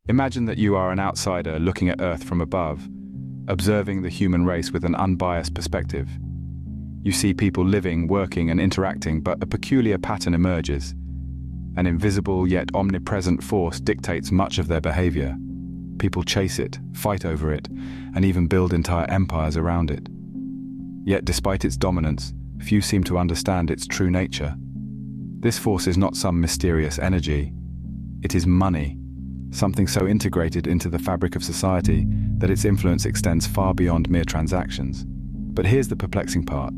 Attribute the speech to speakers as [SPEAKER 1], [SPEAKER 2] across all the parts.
[SPEAKER 1] Imagine that you are an outsider looking at Earth from above, observing the human race with an unbiased perspective. You see people living, working, and interacting, but a peculiar pattern emerges. An invisible yet omnipresent force dictates much of their behavior. People chase it, fight over it, and even build entire empires around it. Yet despite its dominance, few seem to understand its true nature. This force is not some mysterious energy. It is money, something so integrated into the fabric of society that its influence extends far beyond mere transactions. But here's the perplexing part.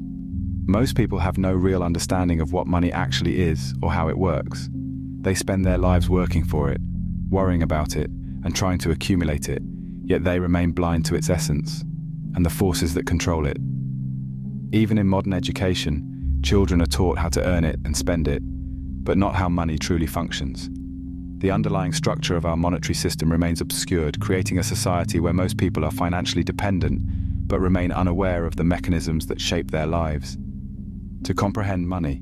[SPEAKER 1] Most people have no real understanding of what money actually is or how it works. They spend their lives working for it, worrying about it, and trying to accumulate it, yet they remain blind to its essence and the forces that control it. Even in modern education, children are taught how to earn it and spend it, but not how money truly functions. The underlying structure of our monetary system remains obscured, creating a society where most people are financially dependent, but remain unaware of the mechanisms that shape their lives. To comprehend money,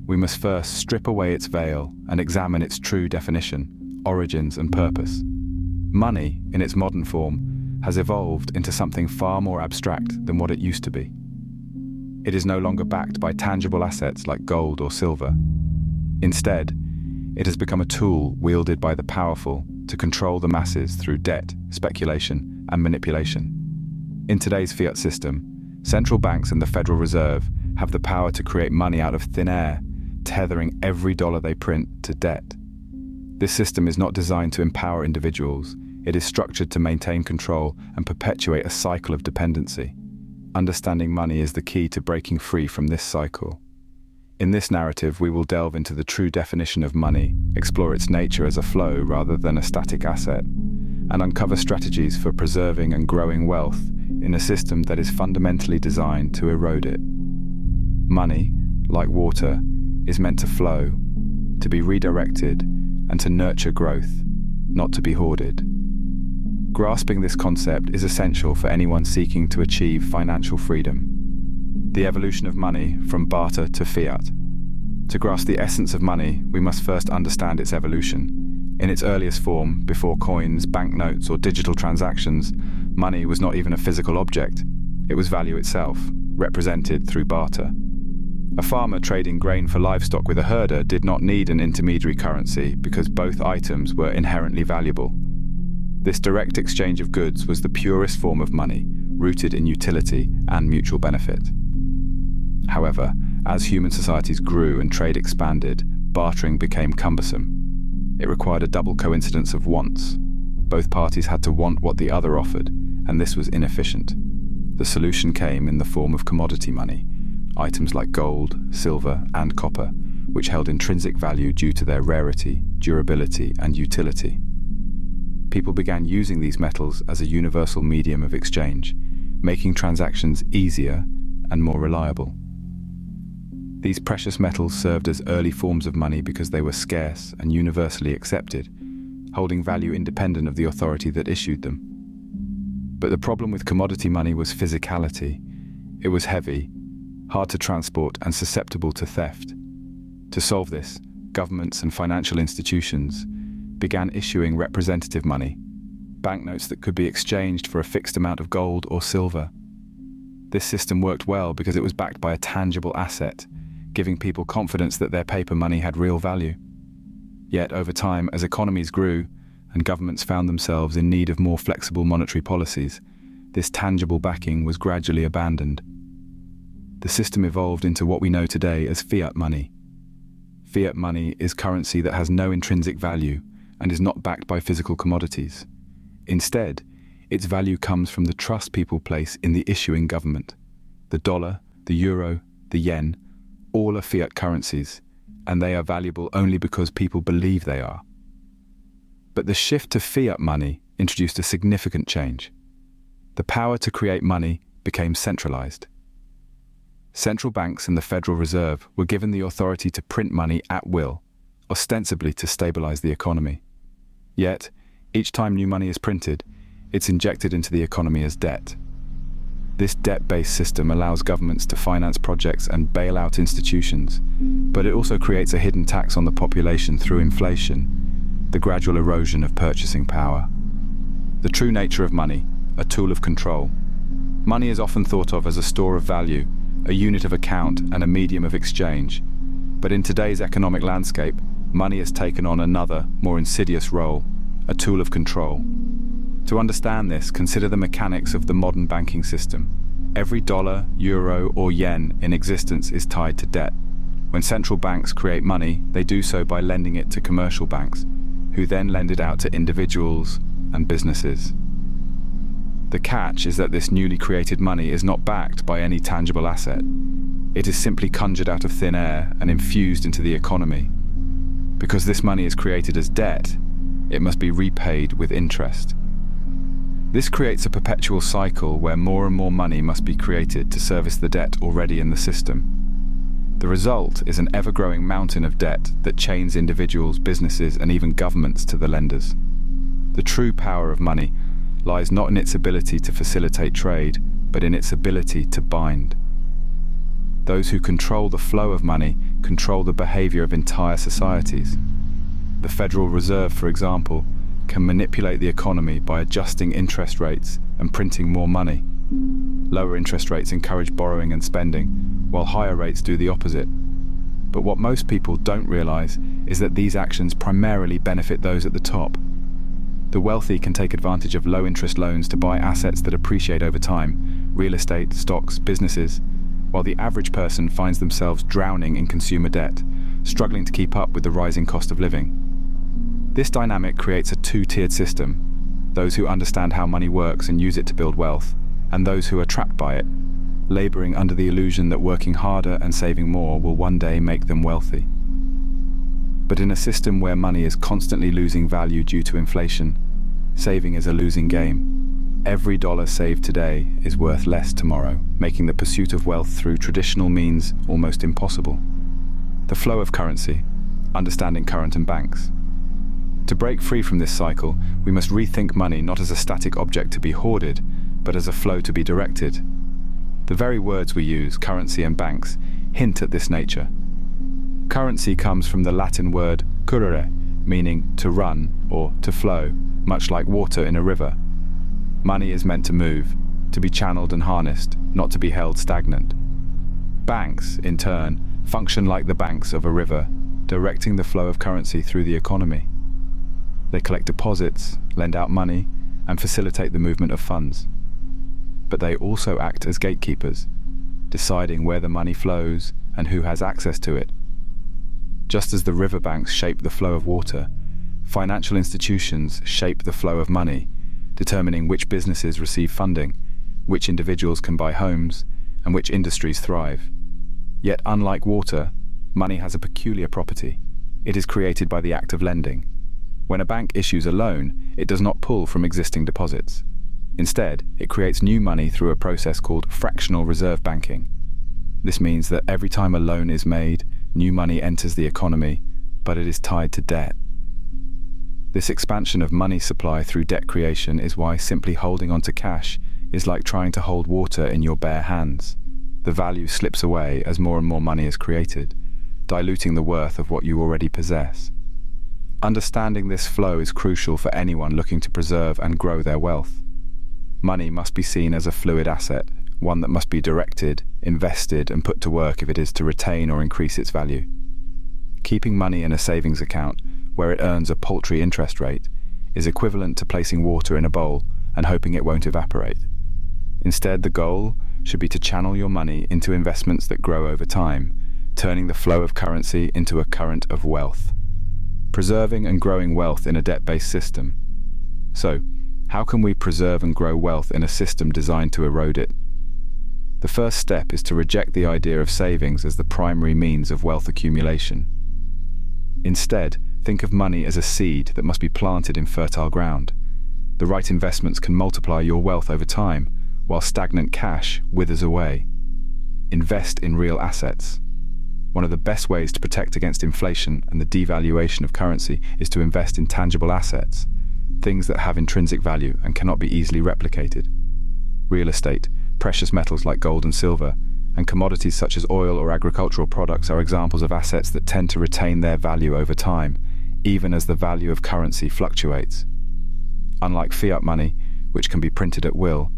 [SPEAKER 1] we must first strip away its veil and examine its true definition, origins, and purpose. Money, in its modern form, has evolved into something far more abstract than what it used to be. It is no longer backed by tangible assets like gold or silver. Instead, it has become a tool wielded by the powerful to control the masses through debt, speculation, and manipulation. In today's fiat system, central banks and the Federal Reserve have the power to create money out of thin air, tethering every dollar they print to debt. This system is not designed to empower individuals. It is structured to maintain control and perpetuate a cycle of dependency. Understanding money is the key to breaking free from this cycle. In this narrative, we will delve into the true definition of money, explore its nature as a flow rather than a static asset, and uncover strategies for preserving and growing wealth in a system that is fundamentally designed to erode it. Money, like water, is meant to flow, to be redirected, and to nurture growth, not to be hoarded. Grasping this concept is essential for anyone seeking to achieve financial freedom. The evolution of money from barter to fiat. To grasp the essence of money, we must first understand its evolution. In its earliest form, before coins, banknotes, or digital transactions, money was not even a physical object. It was value itself, represented through barter. A farmer trading grain for livestock with a herder did not need an intermediary currency because both items were inherently valuable. This direct exchange of goods was the purest form of money, rooted in utility and mutual benefit. However, as human societies grew and trade expanded, bartering became cumbersome. It required a double coincidence of wants. Both parties had to want what the other offered, and this was inefficient. The solution came in the form of commodity money, items like gold, silver, and copper, which held intrinsic value due to their rarity, durability, and utility. People began using these metals as a universal medium of exchange, making transactions easier and more reliable. These precious metals served as early forms of money because they were scarce and universally accepted, holding value independent of the authority that issued them. But the problem with commodity money was physicality. It was heavy, hard to transport, and susceptible to theft. To solve this, governments and financial institutions began issuing representative money, banknotes that could be exchanged for a fixed amount of gold or silver. This system worked well because it was backed by a tangible asset, giving people confidence that their paper money had real value. Yet over time, as economies grew and governments found themselves in need of more flexible monetary policies, this tangible backing was gradually abandoned. The system evolved into what we know today as fiat money. Fiat money is currency that has no intrinsic value and is not backed by physical commodities. Instead, its value comes from the trust people place in the issuing government. The dollar, the euro, the yen, all are fiat currencies, and they are valuable only because people believe they are. But the shift to fiat money introduced a significant change. The power to create money became centralized. Central banks and the Federal Reserve were given the authority to print money at will, ostensibly to stabilize the economy. Yet, each time new money is printed, it's injected into the economy as debt. This debt-based system allows governments to finance projects and bail out institutions, but it also creates a hidden tax on the population through inflation. the gradual erosion of purchasing power. The true nature of money, a tool of control. Money is often thought of as a store of value, a unit of account and a medium of exchange. But in today's economic landscape, money has taken on another, more insidious role, a tool of control. To understand this, consider the mechanics of the modern banking system. Every dollar, euro, or yen in existence is tied to debt. When central banks create money, they do so by lending it to commercial banks, who then lend it out to individuals and businesses. The catch is that this newly created money is not backed by any tangible asset. It is simply conjured out of thin air and infused into the economy. Because this money is created as debt, it must be repaid with interest. This creates a perpetual cycle where more and more money must be created to service the debt already in the system. The result is an ever-growing mountain of debt that chains individuals, businesses, and even governments to the lenders. The true power of money lies not in its ability to facilitate trade, but in its ability to bind. Those who control the flow of money control the behavior of entire societies. The Federal Reserve, for example, can manipulate the economy by adjusting interest rates and printing more money. Lower interest rates encourage borrowing and spending, while higher rates do the opposite. But what most people don't realize is that these actions primarily benefit those at the top. The wealthy can take advantage of low-interest loans to buy assets that appreciate over time, real estate, stocks, businesses, while the average person finds themselves drowning in consumer debt, struggling to keep up with the rising cost of living. This dynamic creates a two-tiered system: those who understand how money works and use it to build wealth, and those who are trapped by it, laboring under the illusion that working harder and saving more will one day make them wealthy. But in a system where money is constantly losing value due to inflation, saving is a losing game. Every dollar saved today is worth less tomorrow, making the pursuit of wealth through traditional means almost impossible. The flow of currency, understanding current and banks. To break free from this cycle, we must rethink money not as a static object to be hoarded, but as a flow to be directed. The very words we use, currency and banks, hint at this nature. Currency comes from the Latin word currere, meaning to run or to flow, much like water in a river. Money is meant to move, to be channeled and harnessed, not to be held stagnant. Banks, in turn, function like the banks of a river, directing the flow of currency through the economy. They collect deposits, lend out money, and facilitate the movement of funds. But they also act as gatekeepers, deciding where the money flows and who has access to it. Just as the riverbanks shape the flow of water, financial institutions shape the flow of money, determining which businesses receive funding, which individuals can buy homes, and which industries thrive. Yet, unlike water, money has a peculiar property. It is created by the act of lending. When a bank issues a loan, it does not pull from existing deposits. Instead, it creates new money through a process called fractional reserve banking. This means that every time a loan is made, new money enters the economy, but it is tied to debt. This expansion of money supply through debt creation is why simply holding onto cash is like trying to hold water in your bare hands. The value slips away as more and more money is created, diluting the worth of what you already possess. Understanding this flow is crucial for anyone looking to preserve and grow their wealth. Money must be seen as a fluid asset, one that must be directed, invested, and put to work if it is to retain or increase its value. Keeping money in a savings account, where it earns a paltry interest rate, is equivalent to placing water in a bowl and hoping it won't evaporate. Instead, the goal should be to channel your money into investments that grow over time, turning the flow of currency into a current of wealth. Preserving and growing wealth in a debt-based system. So, how can we preserve and grow wealth in a system designed to erode it? The first step is to reject the idea of savings as the primary means of wealth accumulation. Instead, think of money as a seed that must be planted in fertile ground. The right investments can multiply your wealth over time, while stagnant cash withers away. Invest in real assets. One of the best ways to protect against inflation and the devaluation of currency is to invest in tangible assets, things that have intrinsic value and cannot be easily replicated. Real estate, precious metals like gold and silver, and commodities such as oil or agricultural products are examples of assets that tend to retain their value over time, even as the value of currency fluctuates. Unlike fiat money, which can be printed at will,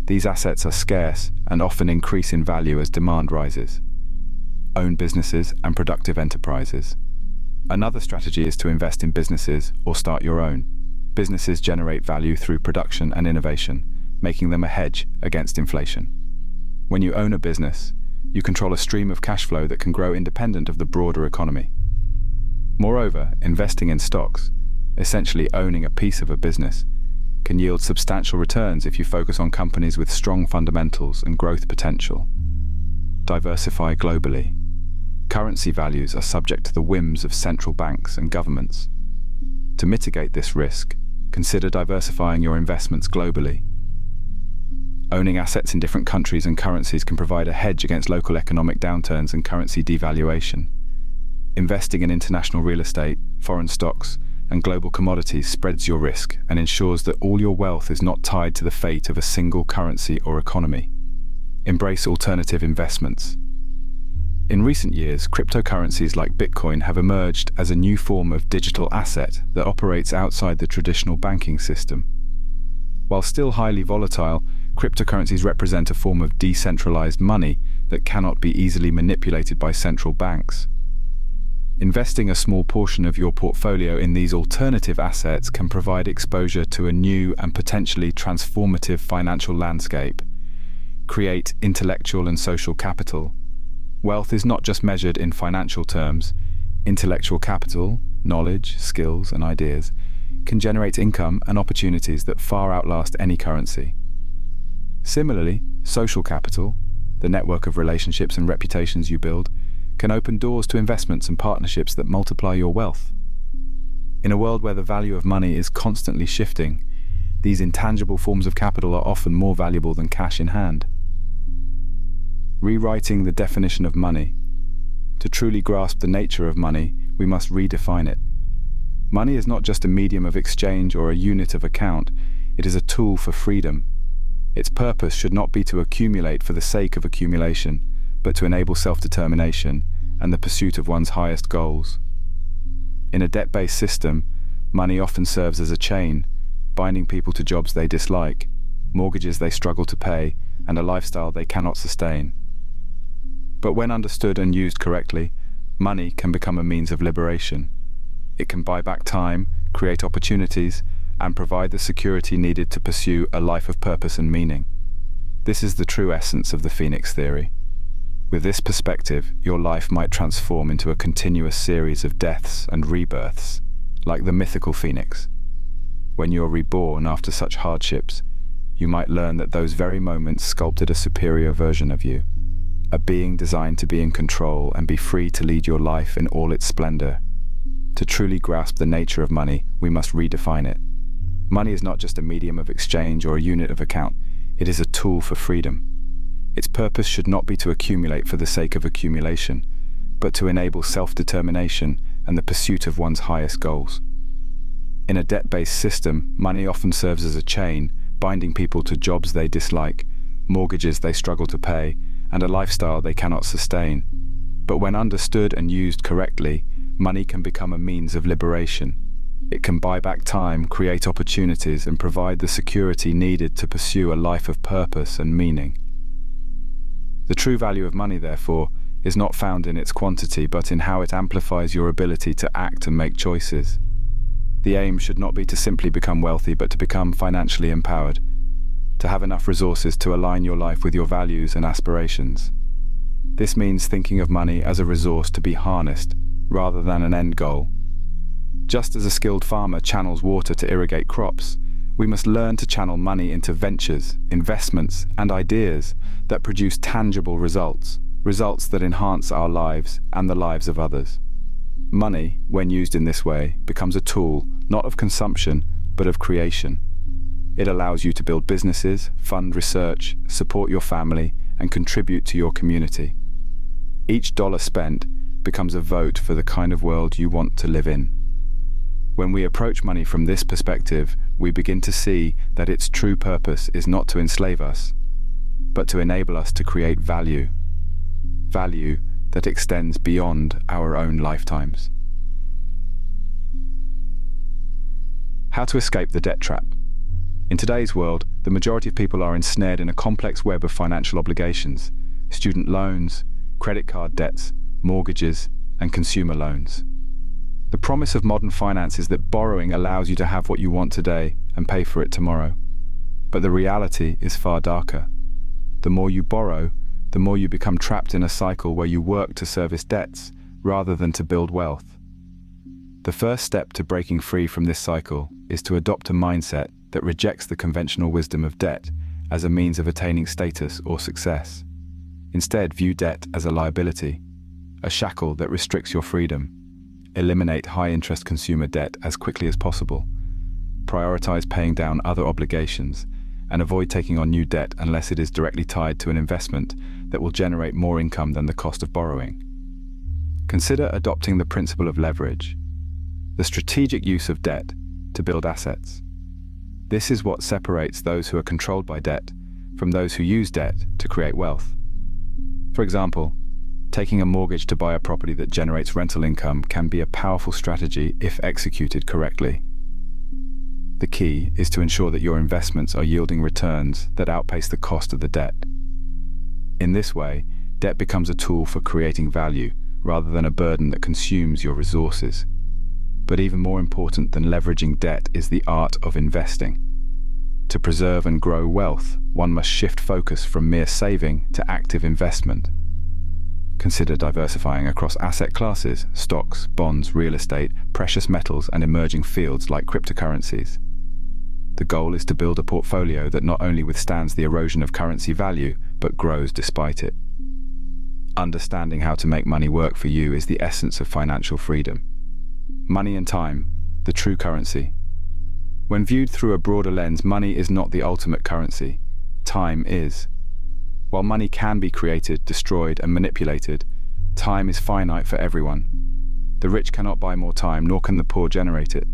[SPEAKER 1] these assets are scarce and often increase in value as demand rises. Own businesses and productive enterprises. Another strategy is to invest in businesses or start your own. Businesses generate value through production and innovation, making them a hedge against inflation. When you own a business, you control a stream of cash flow that can grow independent of the broader economy. Moreover, investing in stocks, essentially owning a piece of a business, can yield substantial returns if you focus on companies with strong fundamentals and growth potential. Diversify globally. Currency values are subject to the whims of central banks and governments. To mitigate this risk, consider diversifying your investments globally. Owning assets in different countries and currencies can provide a hedge against local economic downturns and currency devaluation. Investing in international real estate, foreign stocks, and global commodities spreads your risk and ensures that all your wealth is not tied to the fate of a single currency or economy. Embrace alternative investments. In recent years, cryptocurrencies like Bitcoin have emerged as a new form of digital asset that operates outside the traditional banking system. While still highly volatile, cryptocurrencies represent a form of decentralized money that cannot be easily manipulated by central banks. Investing a small portion of your portfolio in these alternative assets can provide exposure to a new and potentially transformative financial landscape, create intellectual and social capital. Wealth is not just measured in financial terms. Intellectual capital, knowledge, skills, and ideas can generate income and opportunities that far outlast any currency. Similarly, social capital, the network of relationships and reputations you build, can open doors to investments and partnerships that multiply your wealth. In a world where the value of money is constantly shifting, these intangible forms of capital are often more valuable than cash in hand. Rewriting the definition of money. To truly grasp the nature of money, we must redefine it. Money is not just a medium of exchange or a unit of account, it is a tool for freedom. Its purpose should not be to accumulate for the sake of accumulation, but to enable self-determination and the pursuit of one's highest goals. In a debt-based system, money often serves as a chain, binding people to jobs they dislike, mortgages they struggle to pay, and a lifestyle they cannot sustain. But when understood and used correctly, money can become a means of liberation. It can buy back time, create opportunities, and provide the security needed to pursue a life of purpose and meaning. This is the true essence of the Phoenix theory. With this perspective, your life might transform into a continuous series of deaths and rebirths, like the mythical phoenix. When you are reborn after such hardships, you might learn that those very moments sculpted a superior version of you, a being designed to be in control and be free to lead your life in all its splendor. To truly grasp the nature of money, we must redefine it. Money is not just a medium of exchange or a unit of account, it is a tool for freedom. Its purpose should not be to accumulate for the sake of accumulation, but to enable self-determination and the pursuit of one's highest goals. In a debt-based system, money often serves as a chain, binding people to jobs they dislike, mortgages they struggle to pay, and a lifestyle they cannot sustain. But when understood and used correctly, money can become a means of liberation. It can buy back time, create opportunities, and provide the security needed to pursue a life of purpose and meaning. The true value of money, therefore, is not found in its quantity, but in how it amplifies your ability to act and make choices. The aim should not be to simply become wealthy, but to become financially empowered, to have enough resources to align your life with your values and aspirations. This means thinking of money as a resource to be harnessed, rather than an end goal. Just as a skilled farmer channels water to irrigate crops, we must learn to channel money into ventures, investments, and ideas that produce tangible results that enhance our lives and the lives of others. Money, when used in this way, becomes a tool not of consumption, but of creation. It allows you to build businesses, fund research, support your family, and contribute to your community. Each dollar spent becomes a vote for the kind of world you want to live in. When we approach money from this perspective, we begin to see that its true purpose is not to enslave us, but to enable us to create value that extends beyond our own lifetimes. How to escape the debt trap. In today's world, the majority of people are ensnared in a complex web of financial obligations: student loans, credit card debts, mortgages, and consumer loans. The promise of modern finance is that borrowing allows you to have what you want today and pay for it tomorrow. But the reality is far darker. The more you borrow, the more you become trapped in a cycle where you work to service debts rather than to build wealth. The first step to breaking free from this cycle is to adopt a mindset that rejects the conventional wisdom of debt as a means of attaining status or success. Instead, view debt as a liability, a shackle that restricts your freedom. Eliminate high-interest consumer debt as quickly as possible. Prioritize paying down other obligations, and avoid taking on new debt unless it is directly tied to an investment that will generate more income than the cost of borrowing. Consider adopting the principle of leverage, the strategic use of debt to build assets. This is what separates those who are controlled by debt from those who use debt to create wealth. For example, taking a mortgage to buy a property that generates rental income can be a powerful strategy if executed correctly. The key is to ensure that your investments are yielding returns that outpace the cost of the debt. In this way, debt becomes a tool for creating value rather than a burden that consumes your resources. But even more important than leveraging debt is the art of investing. To preserve and grow wealth, one must shift focus from mere saving to active investment. Consider diversifying across asset classes: stocks, bonds, real estate, precious metals, and emerging fields like cryptocurrencies. The goal is to build a portfolio that not only withstands the erosion of currency value, but grows despite it. Understanding how to make money work for you is the essence of financial freedom. Money and time, the true currency. When viewed through a broader lens, money is not the ultimate currency. Time is. While money can be created, destroyed, and manipulated, time is finite for everyone. The rich cannot buy more time, nor can the poor generate it.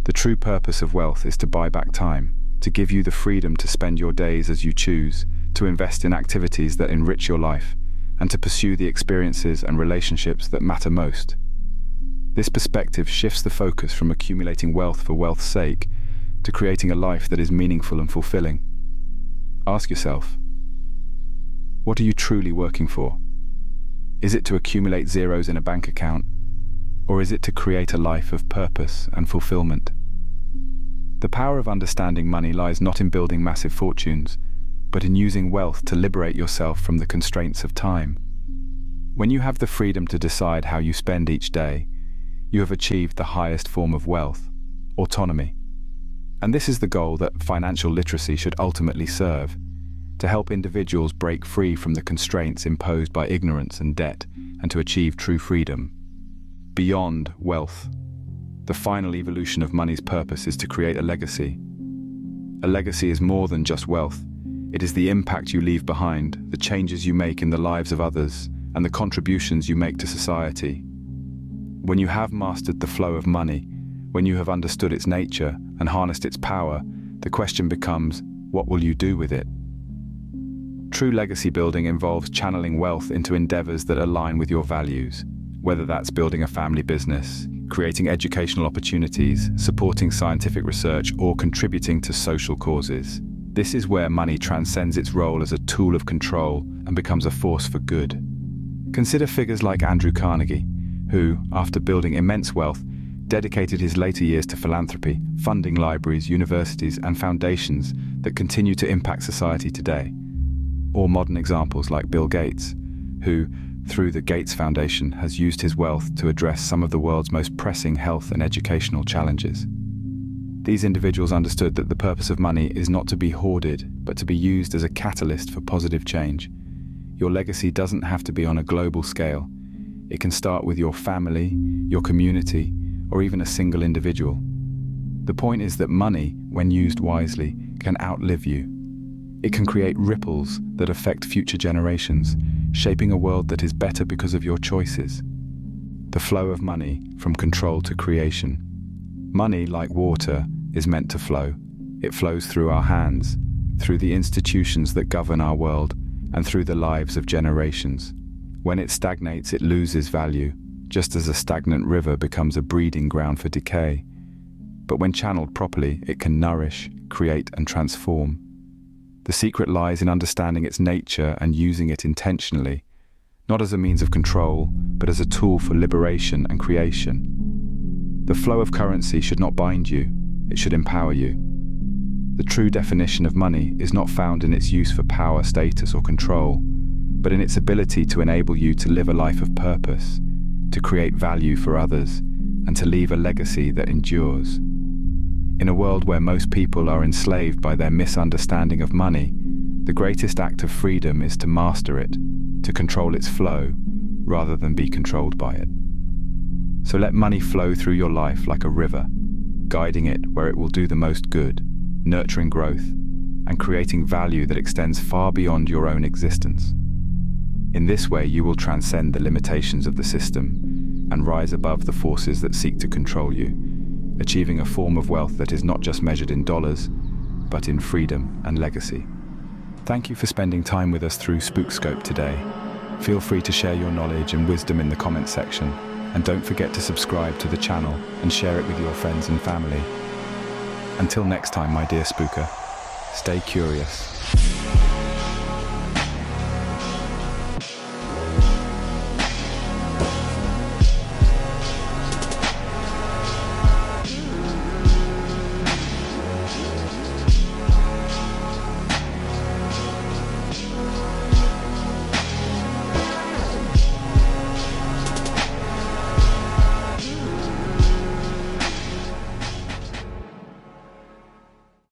[SPEAKER 1] The true purpose of wealth is to buy back time, to give you the freedom to spend your days as you choose, to invest in activities that enrich your life, and to pursue the experiences and relationships that matter most. This perspective shifts the focus from accumulating wealth for wealth's sake to creating a life that is meaningful and fulfilling. Ask yourself, what are you truly working for? Is it to accumulate zeros in a bank account, or is it to create a life of purpose and fulfillment? The power of understanding money lies not in building massive fortunes, but in using wealth to liberate yourself from the constraints of time. When you have the freedom to decide how you spend each day, you have achieved the highest form of wealth: autonomy. And this is the goal that financial literacy should ultimately serve: to help individuals break free from the constraints imposed by ignorance and debt, and to achieve true freedom. Beyond wealth, the final evolution of money's purpose is to create a legacy. A legacy is more than just wealth. It is the impact you leave behind, the changes you make in the lives of others, and the contributions you make to society. When you have mastered the flow of money, when you have understood its nature and harnessed its power, the question becomes, what will you do with it? True legacy building involves channeling wealth into endeavors that align with your values, whether that's building a family business, creating educational opportunities, supporting scientific research, or contributing to social causes. This is where money transcends its role as a tool of control and becomes a force for good. Consider figures like Andrew Carnegie, who, after building immense wealth, dedicated his later years to philanthropy, funding libraries, universities, and foundations that continue to impact society today. Or modern examples like Bill Gates, who, through the Gates Foundation, has used his wealth to address some of the world's most pressing health and educational challenges. These individuals understood that the purpose of money is not to be hoarded, but to be used as a catalyst for positive change. Your legacy doesn't have to be on a global scale. It can start with your family, your community, or even a single individual. The point is that money, when used wisely, can outlive you. It can create ripples that affect future generations, shaping a world that is better because of your choices. The flow of money from control to creation. Money, like water, is meant to flow. It flows through our hands, through the institutions that govern our world, and through the lives of generations. When it stagnates, it loses value, just as a stagnant river becomes a breeding ground for decay. but when channeled properly, it can nourish, create, and transform. The secret lies in understanding its nature and using it intentionally, not as a means of control, but as a tool for liberation and creation. The flow of currency should not bind you, it should empower you. The true definition of money is not found in its use for power, status, or control, but in its ability to enable you to live a life of purpose, to create value for others, and to leave a legacy that endures. In a world where most people are enslaved by their misunderstanding of money, the greatest act of freedom is to master it, to control its flow, rather than be controlled by it. So let money flow through your life like a river, guiding it where it will do the most good, nurturing growth, and creating value that extends far beyond your own existence. In this way, you will transcend the limitations of the system and rise above the forces that seek to control you, achieving a form of wealth that is not just measured in dollars, but in freedom and legacy. Thank you for spending time with us through Spookscope today. Feel free to share your knowledge and wisdom in the comments section, and don't forget to subscribe to the channel and share it with your friends and family. Until next time, my dear spooker, stay curious.